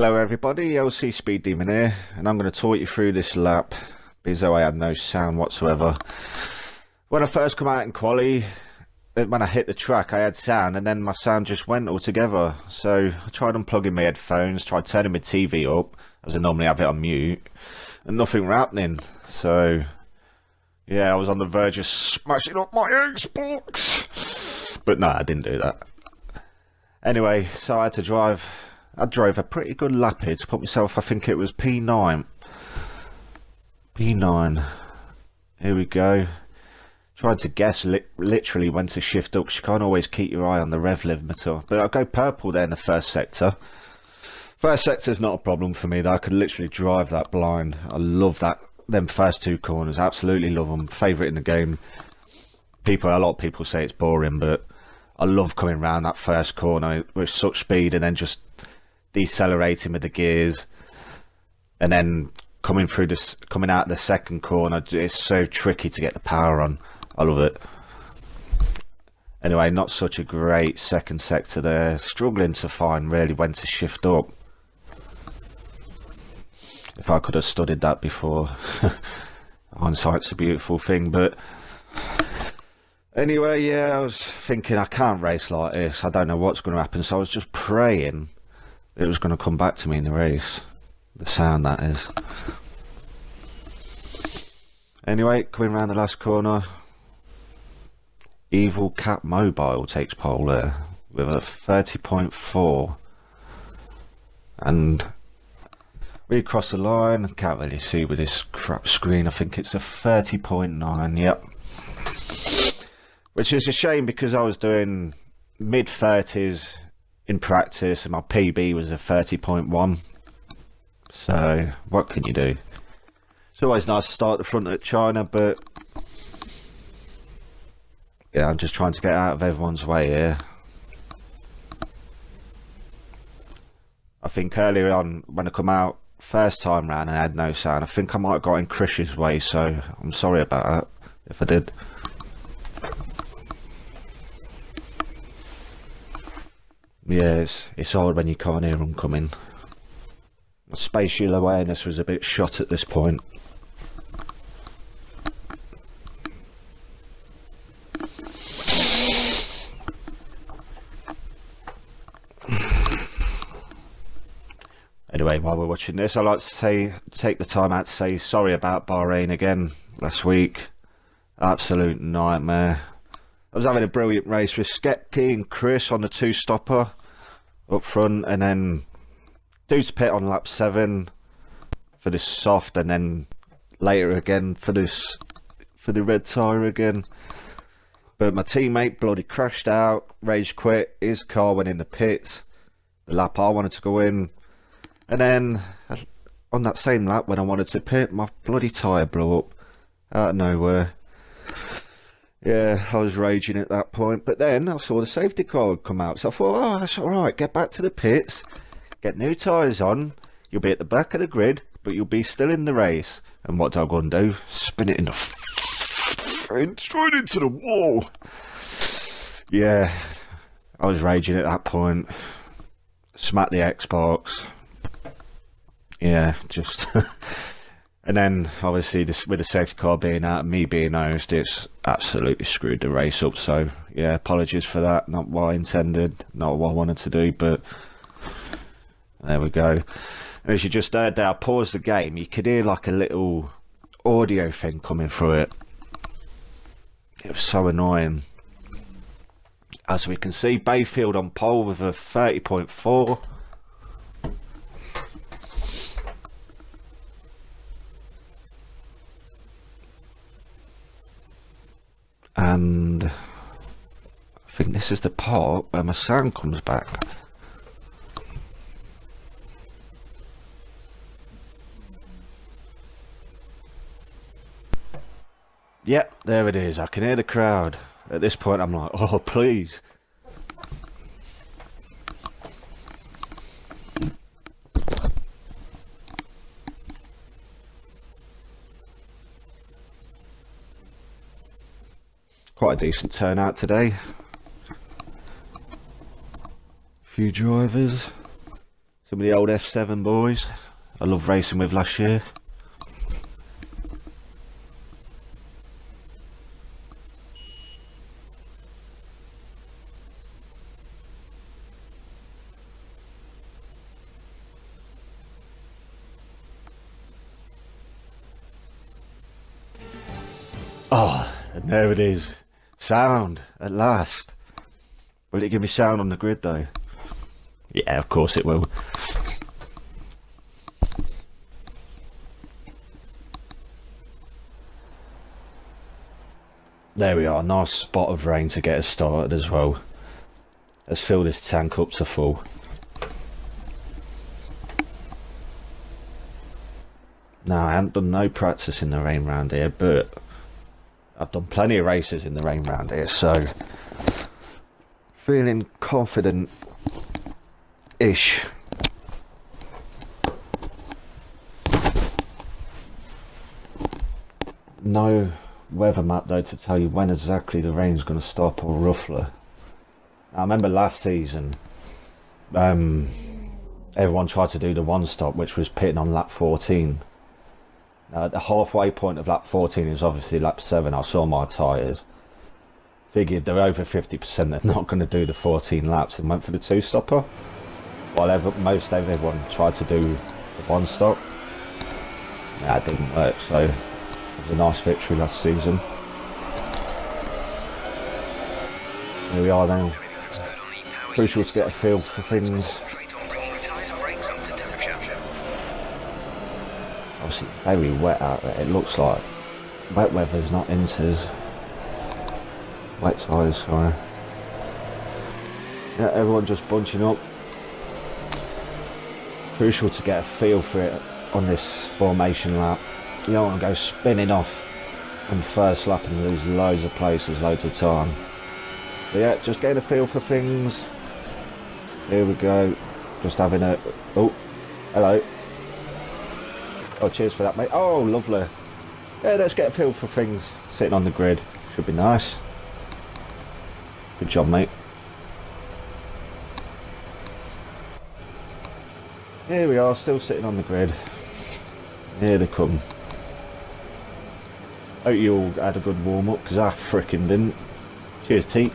Hello everybody, LC Speed Demon here, and I'm going to talk you through this lap because though I had no sound whatsoever. When I first come out in quali, when I hit the track I had sound and then my sound just went altogether. So I tried unplugging my headphones, tried turning my TV up as I normally have it on mute, and nothing was happening. So yeah, I was on the verge of smashing up my Xbox, but no, I didn't do that. Anyway, so I had to drive. I drove a pretty good lap here to put myself, I think it was P9. P9. Here we go. Tried to guess literally when to shift up, 'cause you can't always keep your eye on the rev limiter. But I'll go purple there in the first sector. First sector's not a problem for me, though. I could literally drive that blind. I love that. Them first two corners, absolutely love them. Favourite in the game. A lot of people say it's boring, but I love coming round that first corner with such speed and then just decelerating with the gears, and then coming out the second corner. It's so tricky to get the power on. I love it. Anyway, not such a great second sector there. Struggling to find really when to shift up. If I could have studied that before. Hindsight's a beautiful thing. But anyway, yeah, I was thinking I can't race like this. I don't know what's going to happen, so I was just praying it was going to come back to me in the race. The sound, that is. Anyway, coming around the last corner, Evil Cat Mobile takes pole there with a 30.4, and we cross the line. Can't really see with this crap screen. I think it's a 30.9. Yep. Which is a shame because I was doing mid-30s in practice and my PB was a 30.1. So what can you do? It's always nice to start the front at China, but yeah, I'm just trying to get out of everyone's way here. I think earlier on when I come out first time round and I had no sound, I think I might have got in Chris's way, so I'm sorry about that if I did. Yeah, it's hard when you can't hear them coming. My spatial awareness was a bit shot at this point. Anyway, while we're watching this, I'd like to take the time out to say sorry about Bahrain again last week. Absolute nightmare. I was having a brilliant race with Skepke and Chris on the two-stopper up front, and then due to pit on lap 7 for this soft, and then later again for the red tyre again. But my teammate bloody crashed out, rage quit, his car went in the pits, the lap I wanted to go in, and then on that same lap when I wanted to pit, my bloody tyre blew up out of nowhere. Yeah, I was raging at that point, but then I saw the safety car would come out, so I thought, oh, that's alright, get back to the pits, get new tyres on, you'll be at the back of the grid, but you'll be still in the race. And what did I go and do? Spin it in the straight into the wall. Yeah, I was raging at that point. Smacked the Xbox. Yeah, just... And then, obviously, with the safety car being out and me being honest, it's absolutely screwed the race up. So, yeah, apologies for that. Not what I intended, not what I wanted to do, but there we go. And as you just heard there, I paused the game. You could hear like a little audio thing coming through it. It was so annoying. As we can see, Bayfield on pole with a 30.4. And I think this is the part where my sound comes back. Yep, there it is. I can hear the crowd. At this point I'm like, oh please. Quite a decent turnout today. Few drivers. Some of the old S7 boys I loved racing with last year. Oh, and there it is. Sound, at last. Will it give me sound on the grid though? Yeah, of course it will. There we are, nice spot of rain to get us started as well. Let's fill this tank up to full. Now, I haven't done no practice in the rain round here, but I've done plenty of races in the rain round here, so feeling confident-ish. No weather map though to tell you when exactly the rain's going to stop or roughly. I remember last season, everyone tried to do the one stop, which was pitting on lap 14. The halfway point of lap 14 is obviously lap 7. I saw my tyres. Figured they're over 50%, they're not going to do the 14 laps and went for the two stopper. While most everyone tried to do the one stop. That didn't work, so it was a nice victory last season. Here we are now. Crucial to get a feel for things. Obviously very wet out there. It looks like wet weather's not into wet tyres, sorry. Yeah, everyone just bunching up. Crucial to get a feel for it on this formation lap. You don't want to go spinning off on the first lap and lose loads of places, loads of time. But yeah, just getting a feel for things. Here we go. Just having a... Oh, hello. Oh, cheers for that, mate. Oh, lovely. Yeah, let's get a feel for things. Sitting on the grid. Should be nice. Good job, mate. Here we are, still sitting on the grid. Here they come. Hope you all had a good warm-up, because I frickin' didn't. Cheers, Teak.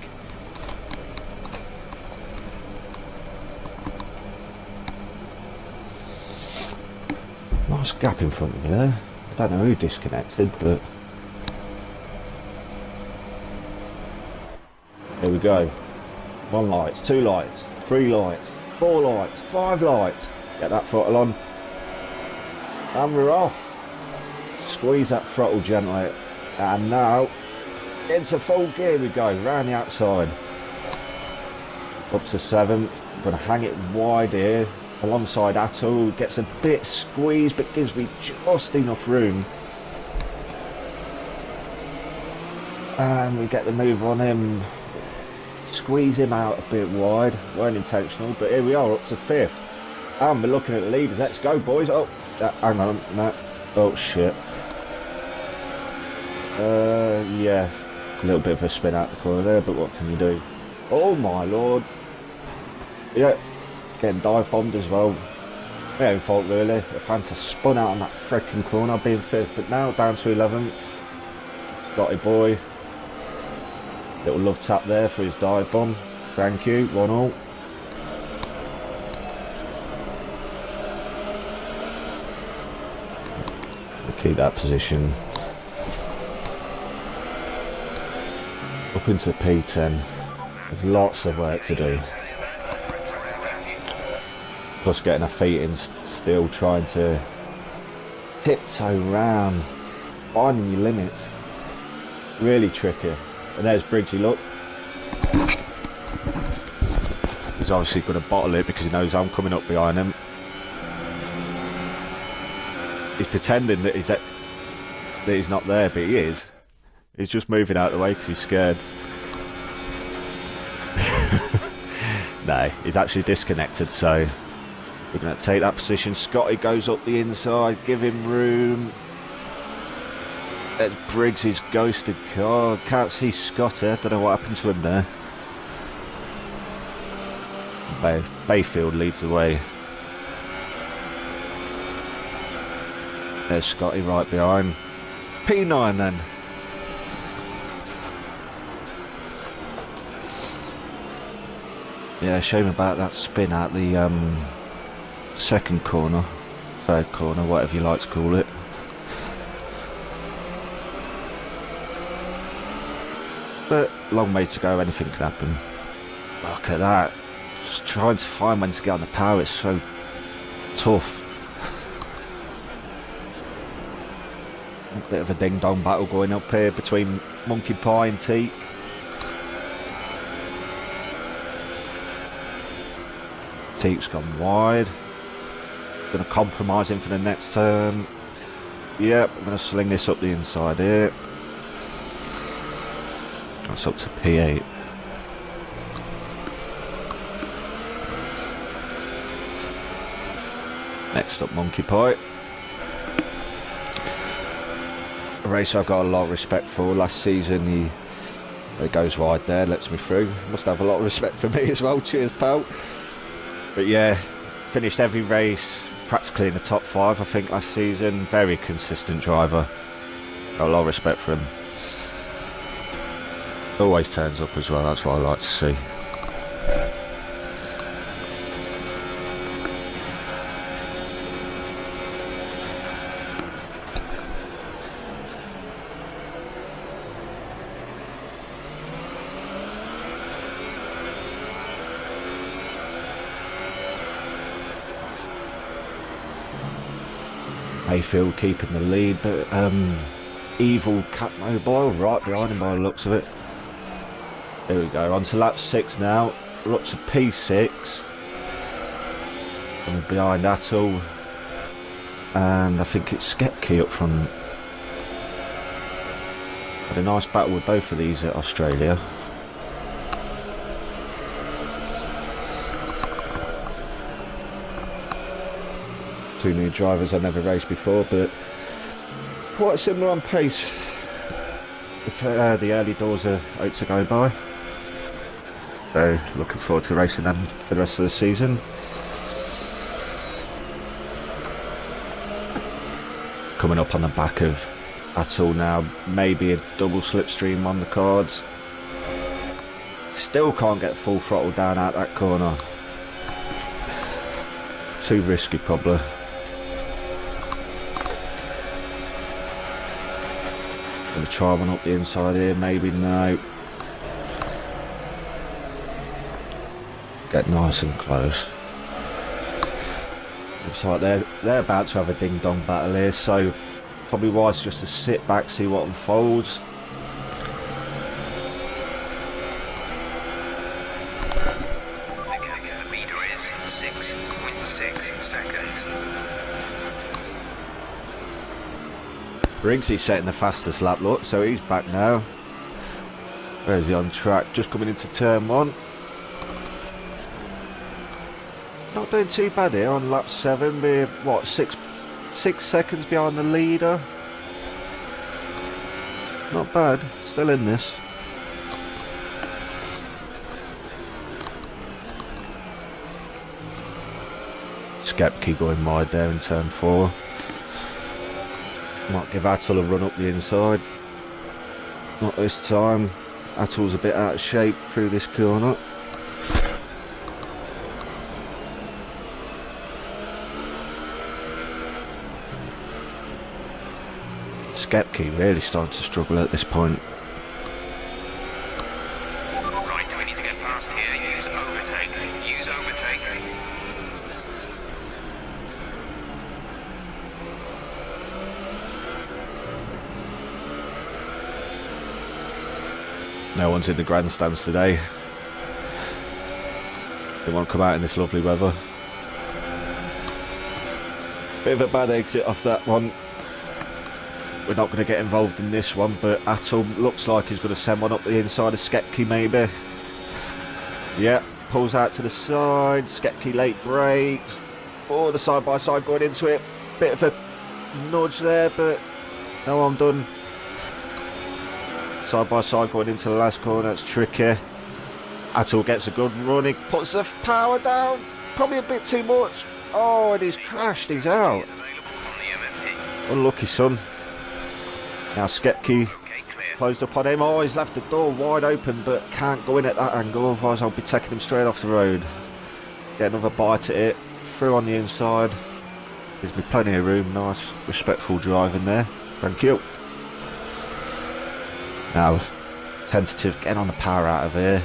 Nice gap in front of me there. I don't know who disconnected, but... Here we go. 1 light, 2 lights, 3 lights, 4 lights, 5 lights. Get that throttle on. And we're off. Squeeze that throttle gently. And now, into full gear we go, round the outside. Up to 7th. I'm going to hang it wide here, alongside Atul. Gets a bit squeezed, but gives me just enough room. And we get the move on him. Squeeze him out a bit wide. Weren't intentional, but here we are, up to 5th. And we're looking at the leaders. Let's go, boys. Oh, hang on. No. Oh, shit. Yeah. A little bit of a spin out the corner there, but what can you do? Oh, my lord. Yeah. Getting dive bombed as well. My own fault, really. If Fanta spun out on that freaking corner, I'd be in 5th. But now down to 11th. Scotty boy. Little love tap there for his dive bomb. Thank you. 1-all. Keep that position. Up into P10. There's lots of work to do. Plus getting a feet in, still trying to tiptoe round, finding your limits. Really tricky. And there's Briggsy, look. He's obviously going to bottle it because he knows I'm coming up behind him. He's pretending that he's not there, but he is. He's just moving out of the way because he's scared. No, he's actually disconnected, so we're going to take that position. Scotty goes up the inside, give him room. There's Briggs' ghosted car. Can't see Scotty. I don't know what happened to him there. Bayfield leads the way. There's Scotty right behind. P9 then. Yeah, shame about that spin out the second corner, third corner, whatever you like to call it. But long way to go, anything can happen. Look at that. Just trying to find when to get on the power, it's so tough. A bit of a ding-dong battle going up here between Monkey Pie and Teak. Teak's gone wide. Going to compromise him for the next turn. Yep, I'm going to sling this up the inside here. That's up to P8. Next up, Monkey Pie. A race I've got a lot of respect for. Last season he goes wide there, lets me through. Must have a lot of respect for me as well. Cheers, pal. But yeah, finished every race practically in the top 5 I think last season. Very consistent driver. Got a lot of respect for him. Always turns up as well, that's what I like to see. Mayfield keeping the lead, but Evil Cat Mobile right behind him by the looks of it. There we go, on to lap 6 now. We're up to P6. Coming behind Atul. And I think it's Skepke up front. Had a nice battle with both of these at Australia. Two new drivers I've never raced before, but quite similar on pace if the early doors are out to go by. So looking forward to racing them for the rest of the season. Coming up on the back of Atul now, maybe a double slipstream on the cards. Still can't get full throttle down out that corner. Too risky probably. Gonna try one up the inside here, maybe no. Get nice and close. Looks like they're about to have a ding dong battle here, so probably wise just to sit back, see what unfolds. Okay, the leader is 6.6 seconds. Brinksy's setting the fastest lap, look, so he's back now. Where's he on track? Just coming into turn 1. Not doing too bad here on lap 7. We're what, 6 seconds behind the leader. Not bad, still in this. Skepke going wide there in turn 4. Might give Atul a run up the inside. Not this time. Atul's a bit out of shape through this corner. Skepke really starting to struggle at this point. Right, do we need to get past here? Use overtake. Use overtake. No one's in the grandstands today. They won't come out in this lovely weather. Bit of a bad exit off that one. We're not going to get involved in this one, but Atul looks like he's going to send one up the inside of Skepke maybe. Yeah, pulls out to the side. Skepke late brakes. Oh, the side by side going into it. Bit of a nudge there, but no, I'm done. Side by side going into the last corner, that's tricky. Atul gets a good run, he puts the power down, probably a bit too much. Oh, and he's crashed, he's out. Unlucky son. Now Skepke Okay, clear. closed up on him. Oh, he's left the door wide open, but can't go in at that angle, otherwise I'll be taking him straight off the road. Get another bite at it. Through on the inside. Gives me plenty of room. Nice, respectful driving there. Thank you. Now, tentative, getting on the power out of here.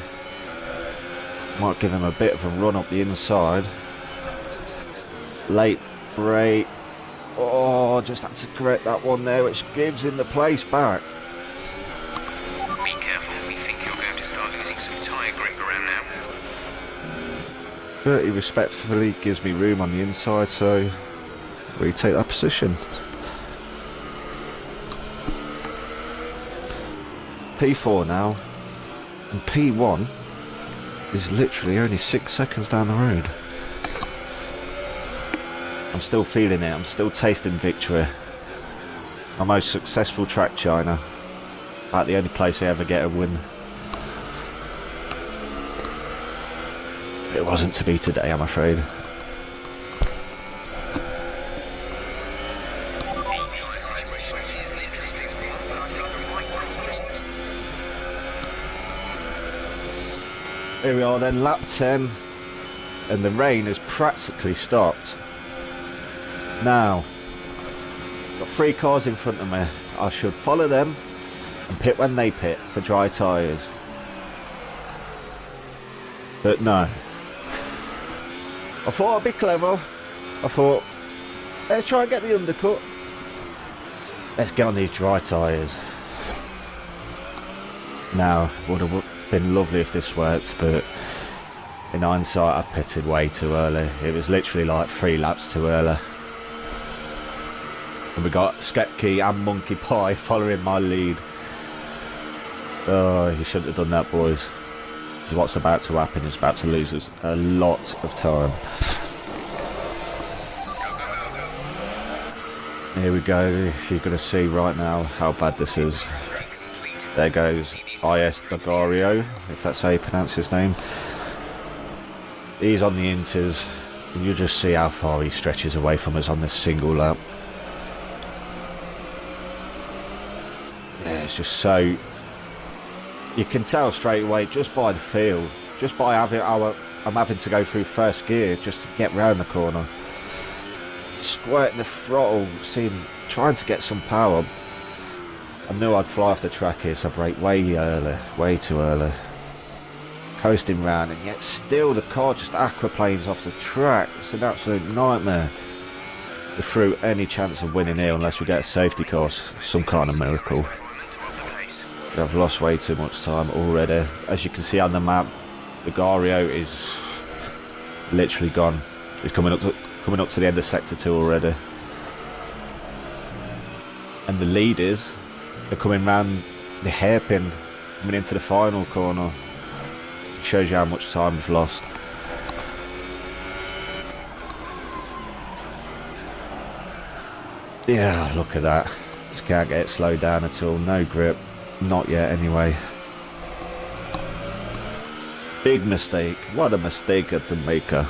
Might give him a bit of a run up the inside. Late brake. Oh, just had to correct that one there, which gives him the place back. Be careful, we think you're going to start losing some tyre grip around now. 30 respectfully gives me room on the inside, so retake that position. P4 now, and P1 is literally only 6 seconds down the road. I'm still feeling it, I'm still tasting victory. My most successful track China. About the only place I ever get a win. It wasn't to be today, I'm afraid. Here we are then, lap 10, and the rain has practically stopped. Now, got 3 cars in front of me. I should follow them and pit when they pit for dry tyres. But no. I thought I'd be clever. I thought, let's try and get the undercut. Let's get on these dry tyres. Now, would have been lovely if this worked, but in hindsight I pitted way too early. It was literally like 3 laps too early. And we got Skepke and Monkey Pie following my lead. Oh, you shouldn't have done that, boys. What's about to happen is about to lose us a lot of time. Here we go. If you're going to see right now how bad this is. There goes IS Dagario, if that's how you pronounce his name. He's on the inters, and you just see how far he stretches away from us on this single lap. Yeah, it's just so... You can tell straight away just by the feel, just by having I'm having to go through first gear just to get round the corner. Squirting the throttle, trying to get some power. I knew I'd fly off the track here, so I brake way early, way too early. Coasting round, and yet still the car just aquaplanes off the track. It's an absolute nightmare. We're through any chance of winning here unless we get a safety car, some kind of miracle. I've lost way too much time already. As you can see on the map, the Gario is literally gone. He's coming up to the end of sector 2 already. And the leaders are coming round the hairpin, coming into the final corner. It shows you how much time we've lost. Yeah, look at that. Just can't get it slowed down at all. No grip. Not yet anyway. Big mistake. What a mistake at Jamaica.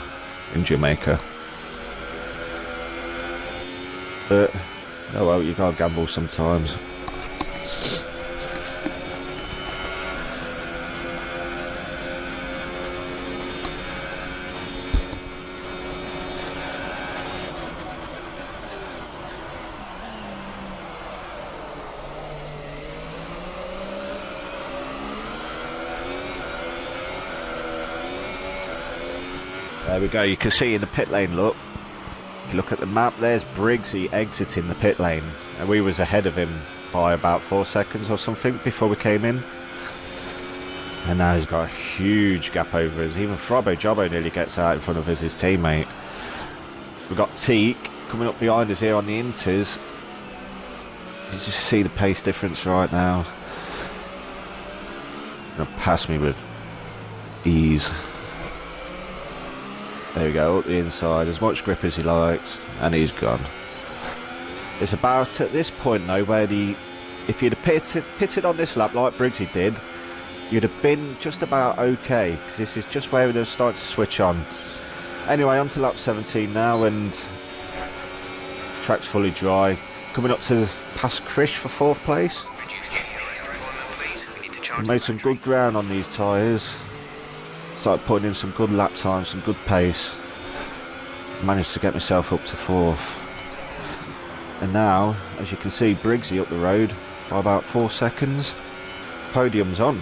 In Jamaica. But, oh well, you gotta gamble sometimes. There we go, you can see in the pit lane, look. If you look at the map, there's Briggsy exiting the pit lane. And we was ahead of him by about 4 seconds or something before we came in. And now he's got a huge gap over us. Even Frobbo Jobbo nearly gets out in front of us, his teammate. We've got Teak coming up behind us here on the inters. You just see the pace difference right now. Gonna pass me with ease. There we go, up the inside, as much grip as he likes, and he's gone. It's about at this point though where if you'd have pitted on this lap like Briggsy did, you'd have been just about okay, because this is just where they're starting to switch on. Anyway, on to lap 17 now, and track's fully dry. coming up to past Krish for 4th place. Reduce the accelerator deployment, please. We need to charge Made the some battery. good ground on these tyres. Started putting in some good lap times, some good pace. Managed to get myself up to 4th. And now, as you can see, Briggsy up the road by about 4 seconds. Podium's on.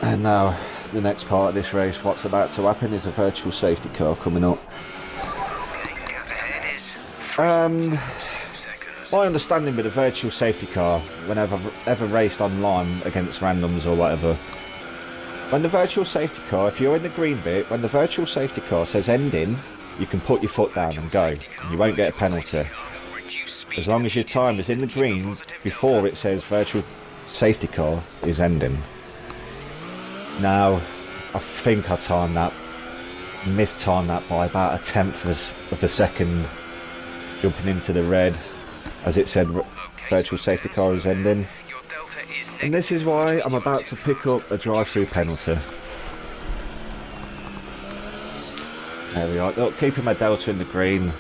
And now, the next part of this race, what's about to happen is a virtual safety car coming up. Okay, gap ahead is 3 And 2 seconds. my understanding with a virtual safety car, whenever I've ever raced online against randoms or whatever, when the virtual safety car, if you're in the green bit, when the virtual safety car says ending, you can put your foot down and go, and you won't get a penalty. As long as your time is in the green before it says virtual safety car is ending. Now, I think I timed that, mistimed that by about 1/10 of a second, jumping into the red, as it said virtual safety car is ending. Your delta is And this is why I'm about to pick up a drive-through penalty. There we are. Look, keeping my delta in the green,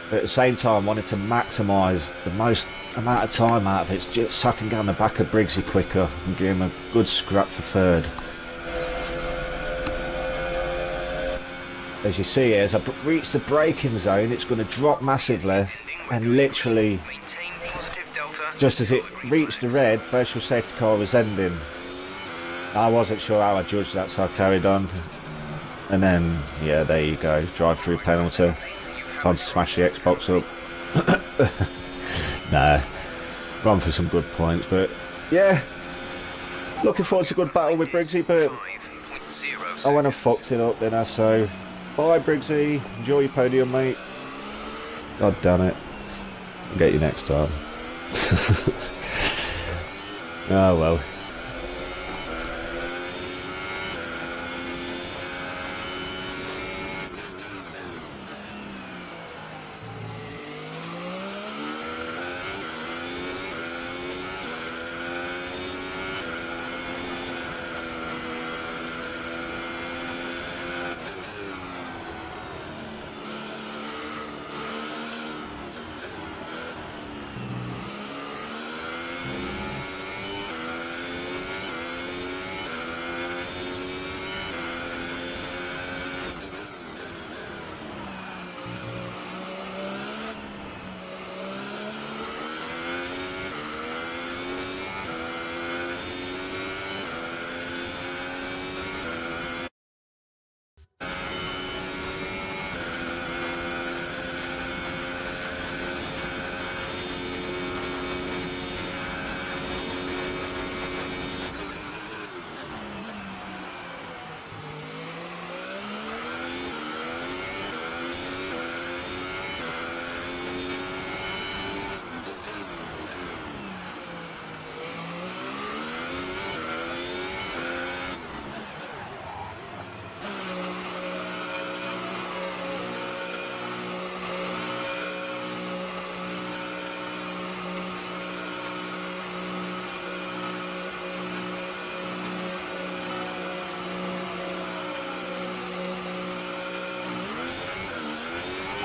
but at the same time wanting to maximise the most amount of time out of it, just so I can get on the back of Briggsy quicker and give him a good scrap for 3rd. As you see here, as I reach the braking zone, it's going to drop massively, and literally maintain positive delta. just as it reached the red, virtual safety car was ending. I wasn't sure how I judged that, so I carried on. And then, yeah, there you go, drive-through penalty. Time to smash the Xbox up. Nah, run for some good points, but yeah, looking forward to a good battle with Briggsy, but 5.0 I went and seconds. fucked it up then, so bye Briggsy, enjoy your podium, mate. God damn it, I'll get you next time. Oh well.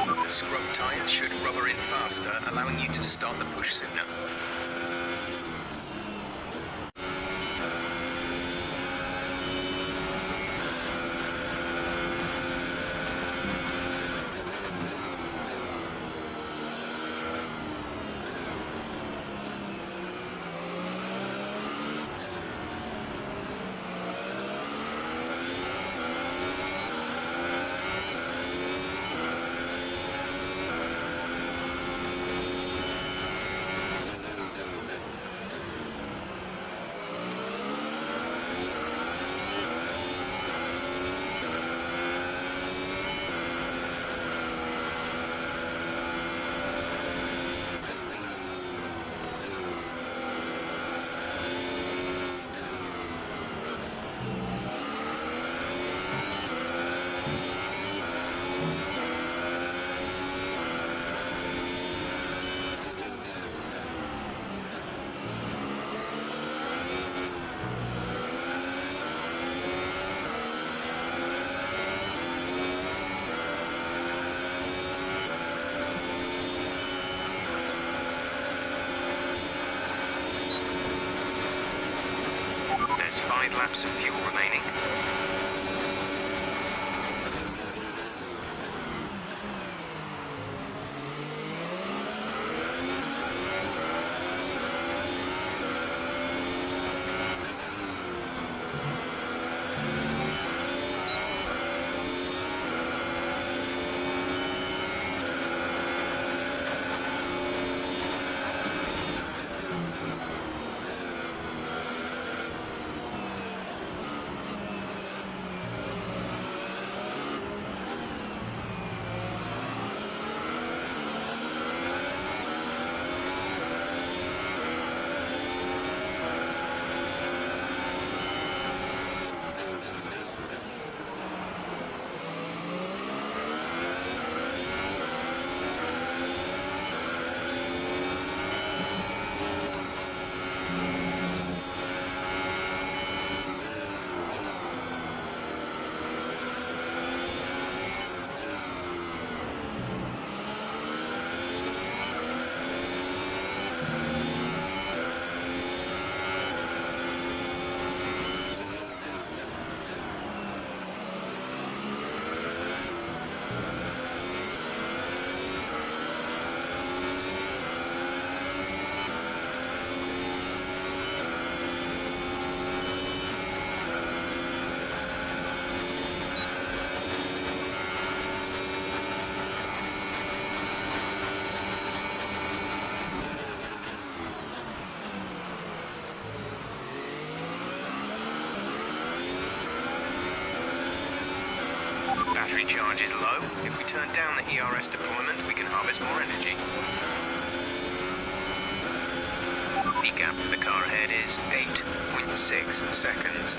The scrub tyres should rubber in faster, allowing you to start the push sooner. There's 5 laps of fuel remaining. Battery charge is low. If we turn down the ERS deployment, we can harvest more energy. The gap to the car ahead is 8.6 seconds.